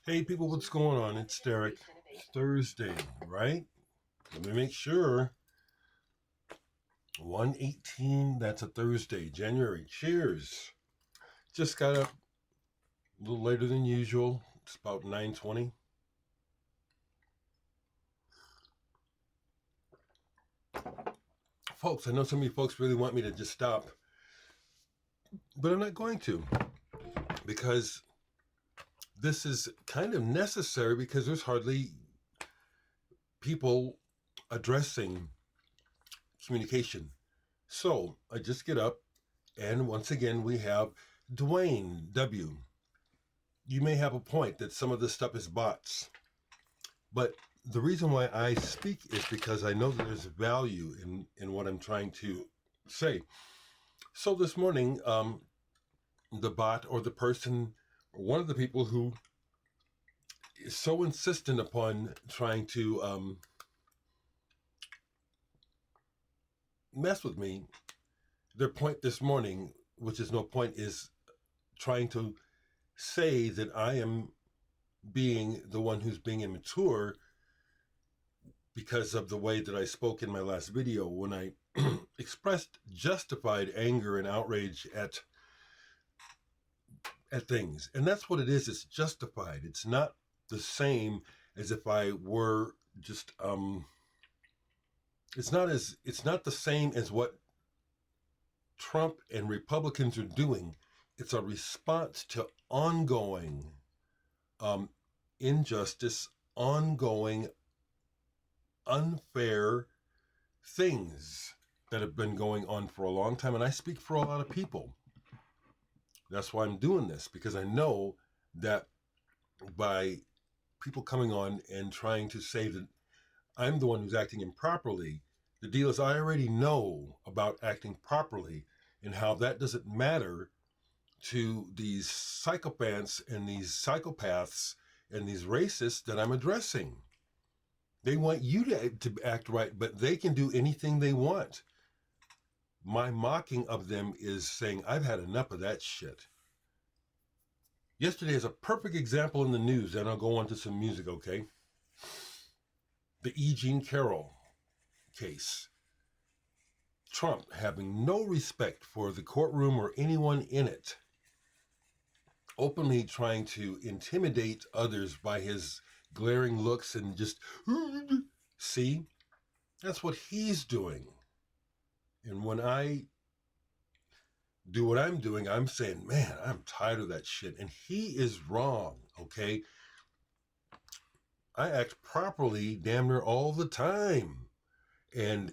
Hey people, what's going on? It's Dereck. It's Thursday, right? Let me make sure. 118, that's a Thursday, January. Cheers. Just got up a little later than usual. It's about 9:20. Folks, I know some of you folks really want me to just stop, but I'm not going to because this is kind of necessary because there's hardly people addressing communication. So I just get up, and once again, we have Dwayne W. You may have a point that some of this stuff is bots, but the reason why I speak is because I know that there's value in what I'm trying to say. So this morning, the bot or the person, or one of the people who is so insistent upon trying to mess with me, their point this morning, which is no point, is trying to say that I am being the one who's being immature because of the way that I spoke in my last video when I expressed justified anger and outrage at things. And that's what it is. It's justified. It's not the same as if I were just it's not the same as what Trump and Republicans are doing. It's a response to ongoing injustice, ongoing unfair things that have been going on for a long time. And I speak for a lot of people. That's why I'm doing this, because I know that by people coming on and trying to say that I'm the one who's acting improperly, the deal is I already know about acting properly and how that doesn't matter to these psychopaths and these psychopaths and these racists that I'm addressing. They want you to act right, but they can do anything they want. My mocking of them is saying, I've had enough of that shit. Yesterday is a perfect example in the news, and I'll go on to some music, okay? The E. Jean Carroll case. Trump having no respect for the courtroom or anyone in it, openly trying to intimidate others by his glaring looks and just, see, that's what he's doing. And when I do what I'm doing, I'm saying, man, I'm tired of that shit. And he is wrong, okay? I act properly damn near all the time. And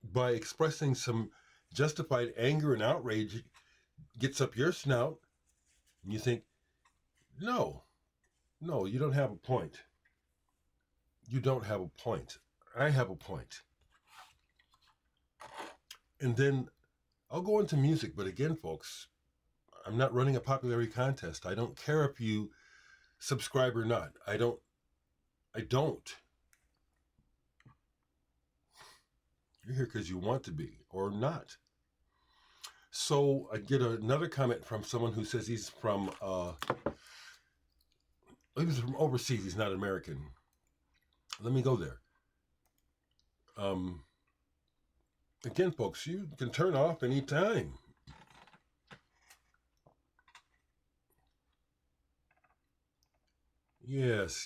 by expressing some justified anger and outrage, gets up your snout, and you think, no, you don't have a point. You don't have a point. I have a point. And then I'll go into music, but again, folks, I'm not running a popularity contest. I don't care if you subscribe or not. I don't. You're here because you want to be or not. So I get another comment from someone who says he's from overseas. He's not American. Let me go there. Again, folks, you can turn off anytime. Yes.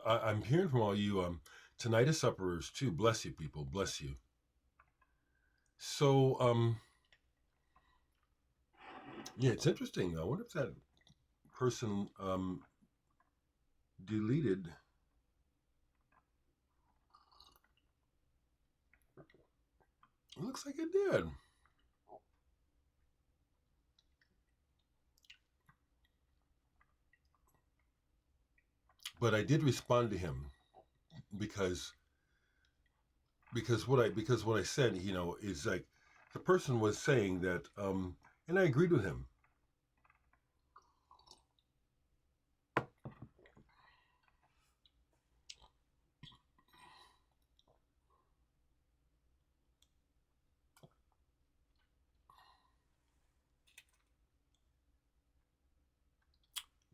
I'm hearing from all you tinnitus sufferers too. Bless you, people. Bless you. So, yeah, it's interesting. I wonder if that person deleted. It looks like it did. But I did respond to him because what I said, is like the person was saying that, and I agreed with him.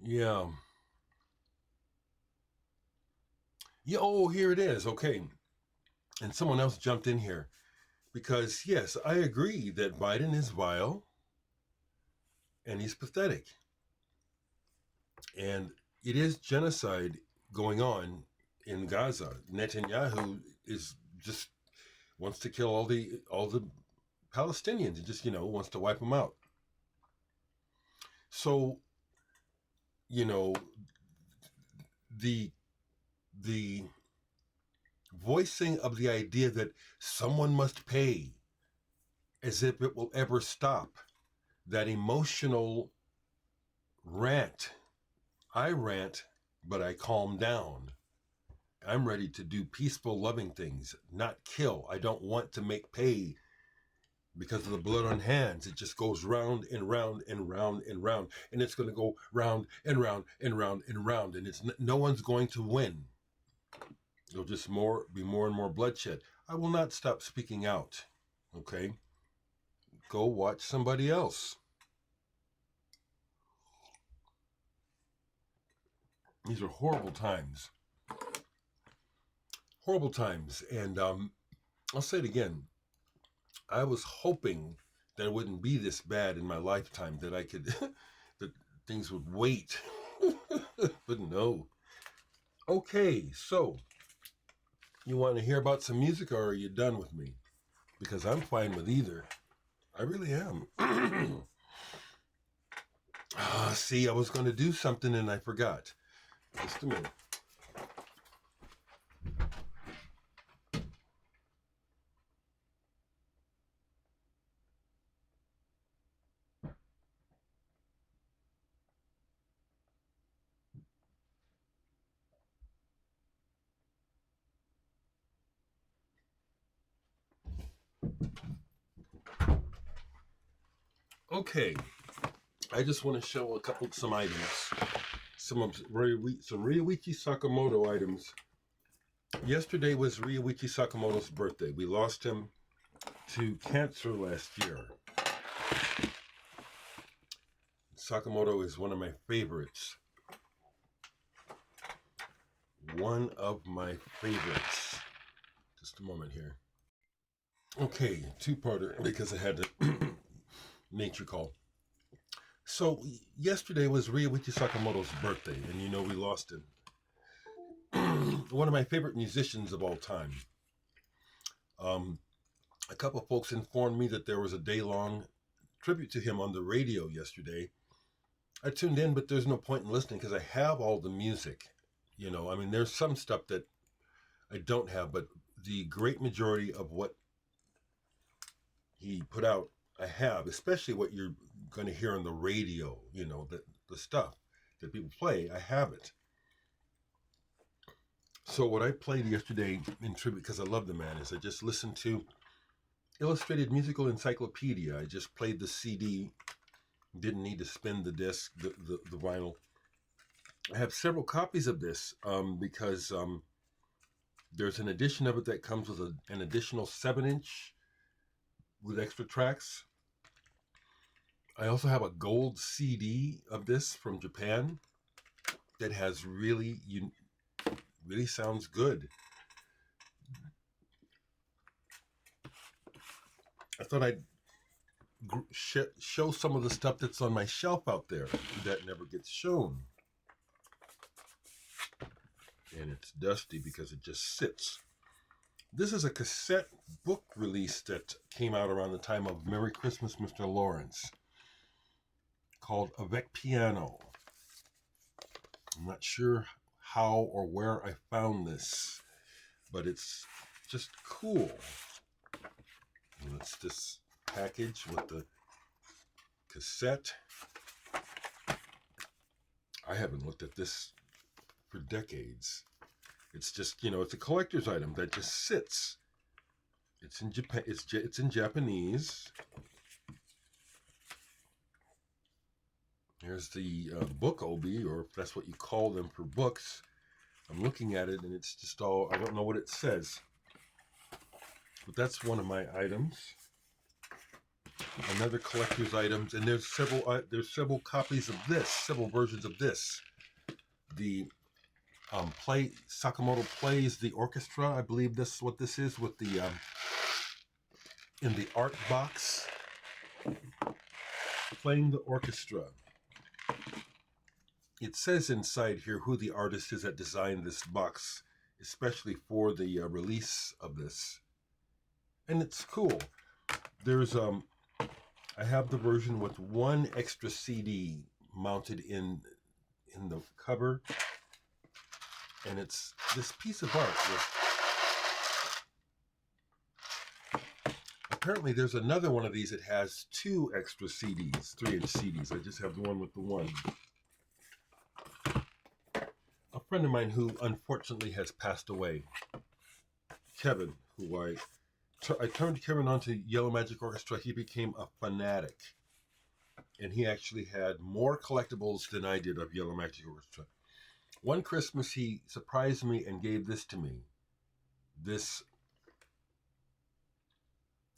Yeah. Yeah, oh, here it is. Okay. And someone else jumped in here because, yes, I agree that Biden is vile and he's pathetic. And it is genocide going on in Gaza. Netanyahu is just wants to kill all the Palestinians. He just, wants to wipe them out. So, you know, the the voicing of the idea that someone must pay as if it will ever stop, that emotional rant. I rant, but I calm down. I'm ready to do peaceful, loving things, not kill. I don't want to make pay because of the blood on hands. It just goes round and round and round and round, and it's going to go round and round and round and round, and it's no one's going to win. There'll just be more and more bloodshed. I will not stop speaking out. Okay, go watch somebody else. These are horrible times. Horrible times, and I'll say it again. I was hoping that it wouldn't be this bad in my lifetime, that I could, that things would wait. But no. Okay, so you want to hear about some music, or are you done with me? Because I'm fine with either. I really am. See, I was going to do something and I forgot. Just a minute. Okay, I just want to show some items. Some Ryuichi Sakamoto items. Yesterday was Ryuichi Sakamoto's birthday. We lost him to cancer last year. Sakamoto is one of my favorites. One of my favorites. Just a moment here. Okay, two-parter because I had to nature call. So yesterday was Ryuichi Sakamoto's birthday, and we lost him. One of my favorite musicians of all time. A couple of folks informed me that there was a day-long tribute to him on the radio yesterday. I tuned in, but there's no point in listening because I have all the music. There's some stuff that I don't have, but the great majority of what he put out, I have, especially what you're going to hear on the radio, the stuff that people play, I have it. So what I played yesterday in tribute, because I love the man, is I just listened to Illustrated Musical Encyclopedia. I just played the CD, didn't need to spin the disc, the vinyl. I have several copies of this because there's an edition of it that comes with an additional 7-inch with extra tracks. I also have a gold CD of this from Japan that has really sounds good. I thought I'd show some of the stuff that's on my shelf out there that never gets shown. And it's dusty because it just sits. This is a cassette book release that came out around the time of Merry Christmas, Mr. Lawrence, called Avec Piano. I'm not sure how or where I found this, but it's just cool. And it's this package with the cassette. I haven't looked at this for decades. It's just, it's a collector's item that just sits. It's in Japan. It's in Japanese. Here's the book obi, or if that's what you call them for books. I'm looking at it and it's just I don't know what it says. But that's one of my items. Another collector's items, and there's several copies of this, several versions of this. The Sakamoto plays the orchestra. I believe this is what this is with the in the art box, playing the orchestra. It says inside here who the artist is that designed this box, especially for the release of this, and it's cool. There's I have the version with one extra CD mounted in the cover, and it's this piece of art with, apparently there's another one of these that has two extra CDs, 3-inch CDs. I just have the one with the one. A friend of mine who unfortunately has passed away, Kevin, who I turned Kevin on to Yellow Magic Orchestra. He became a fanatic, and he actually had more collectibles than I did of Yellow Magic Orchestra. One Christmas, he surprised me and gave this to me. This,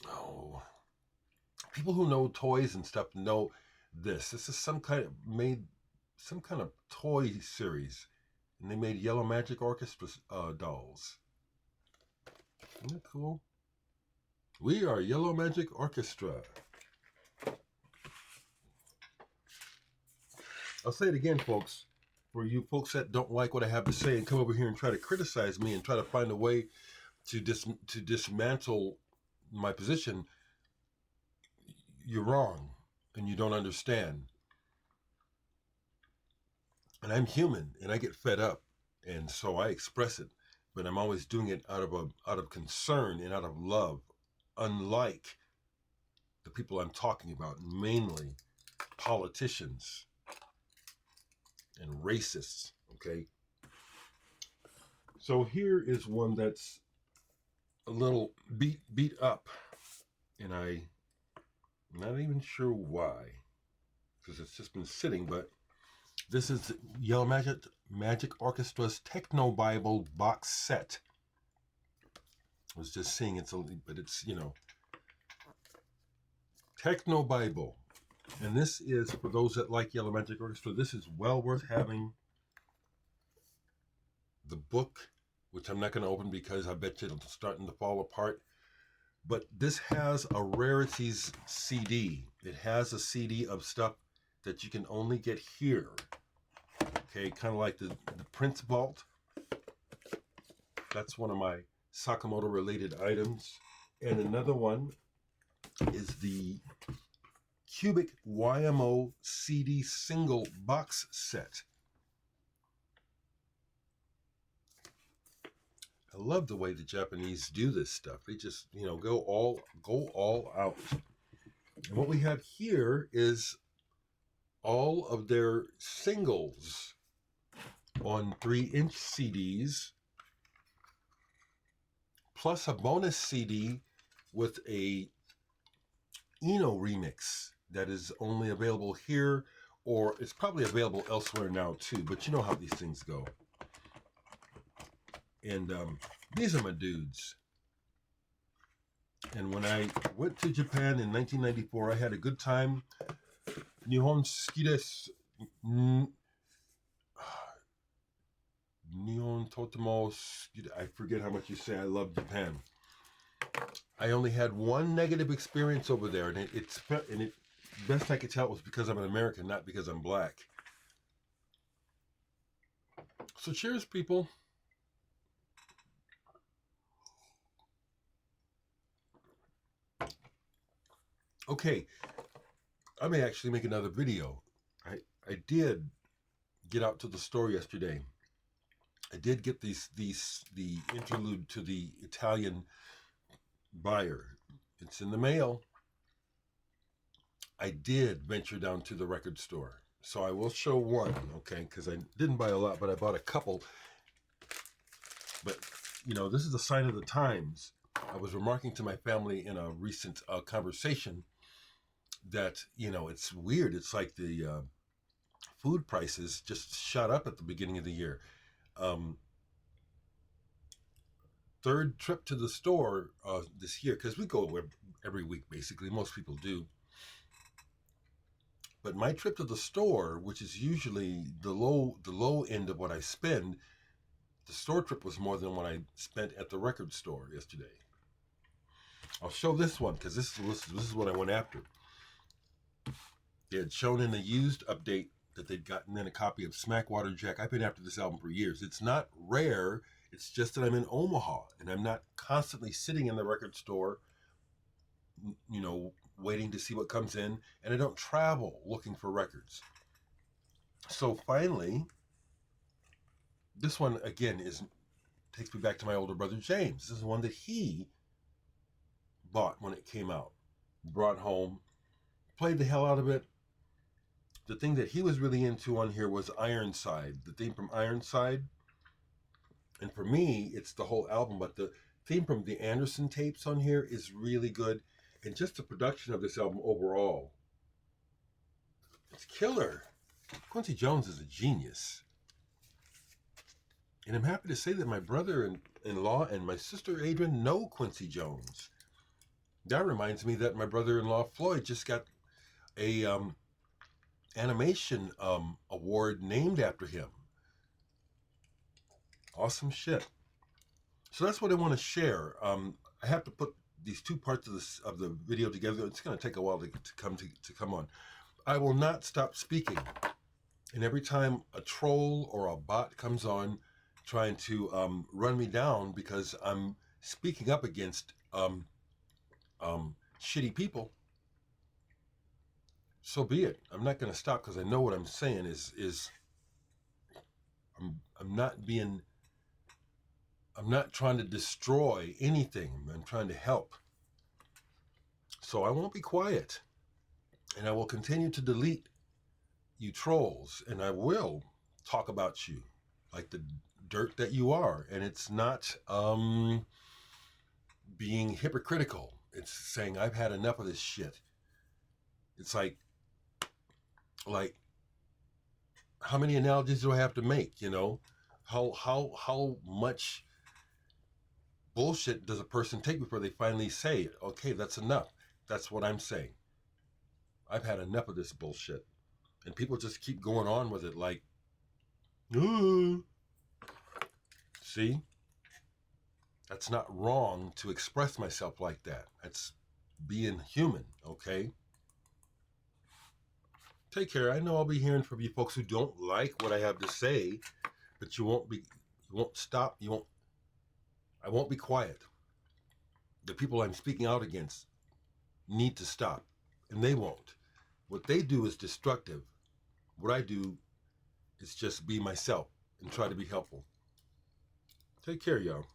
oh, people who know toys and stuff know this. This is some kind of toy series, and they made Yellow Magic Orchestra dolls. Isn't that cool? We are Yellow Magic Orchestra. I'll say it again, folks. For you folks that don't like what I have to say and come over here and try to criticize me and try to find a way to dismantle my position, you're wrong and you don't understand. And I'm human and I get fed up, and so I express it, but I'm always doing it out of concern and out of love, unlike the people I'm talking about, mainly politicians and racists. Okay, so here is one that's a little beat up, and I'm not even sure why, because it's just been sitting. But this is Yellow Magic Orchestra's Techno Bible box set. I was just saying but it's Techno Bible, and this is for those that like Yellow Magic Orchestra. This is well worth having. The book, which I'm not going to open because I bet you it'll starting to fall apart. But this has a rarities CD. It has a CD of stuff that you can only get here. Okay, kind of like the Prince Vault. That's one of my Sakamoto related items. And another one is the Cubic YMO CD single box set. I love the way the Japanese do this stuff. They just, go all out. And what we have here is all of their singles on 3-inch CDs, plus a bonus CD with a Eno remix that is only available here, or it's probably available elsewhere now too, but you know how these things go. And these are my dudes. And when I went to Japan in 1994, I had a good time. Nihon suki desu. Nihon totemo suki. I forget how much you say I love Japan. I only had one negative experience over there, and it best I could tell it was because I'm an American, not because I'm black. So cheers, people. Okay, I may actually make another video. I did get out to the store yesterday. I did get the interlude to the Italian buyer. It's in the mail. I did venture down to the record store, so I will show one, okay? Because I didn't buy a lot, but I bought a couple. But this is a sign of the times. I was remarking to my family in a recent conversation that it's weird. It's like the food prices just shot up at the beginning of the year. Third trip to the store this year, because we go every week basically. Most people do. But my trip to the store, which is usually the low end of what I spend, The store trip was more than what I spent at the record store yesterday. I'll show this one because this is what I went after. They had shown in a used update that they'd gotten in a copy of Smackwater Jack. I've been after this album for years. It's not rare. It's just that I'm in Omaha and I'm not constantly sitting in the record store, waiting to see what comes in, and I don't travel looking for records. So finally, this one again takes me back to my older brother James. This is one that he bought when it came out, brought home, played the hell out of it. The thing that he was really into on here was Ironside, the theme from Ironside. And for me, it's the whole album, but the theme from the Anderson tapes on here is really good. And just the production of this album overall, it's killer. Quincy Jones is a genius. And I'm happy to say that my brother-in-law and my sister Adrian know Quincy Jones. That reminds me that my brother-in-law Floyd just got a animation award named after him. Awesome shit. So that's what I want to share. I have to put these two parts of the video together. It's going to take a while to come on. I will not stop speaking. And every time a troll or a bot comes on trying to run me down because I'm speaking up against shitty people, so be it. I'm not going to stop because I know what I'm saying is I'm not trying to destroy anything. I'm trying to help. So I won't be quiet. And I will continue to delete you trolls. And I will talk about you like the dirt that you are. And it's not being hypocritical. It's saying I've had enough of this shit. It's like how many analogies do I have to make? How much bullshit does a person take before they finally say, okay, that's enough? That's what I'm saying. I've had enough of this bullshit. And people just keep going on with it like, see? That's not wrong to express myself like that. That's being human, okay? Take care. I know I'll be hearing from you folks who don't like what I have to say, but you won't stop. I won't be quiet. The people I'm speaking out against need to stop, and they won't. What they do is destructive. What I do is just be myself and try to be helpful. Take care, y'all.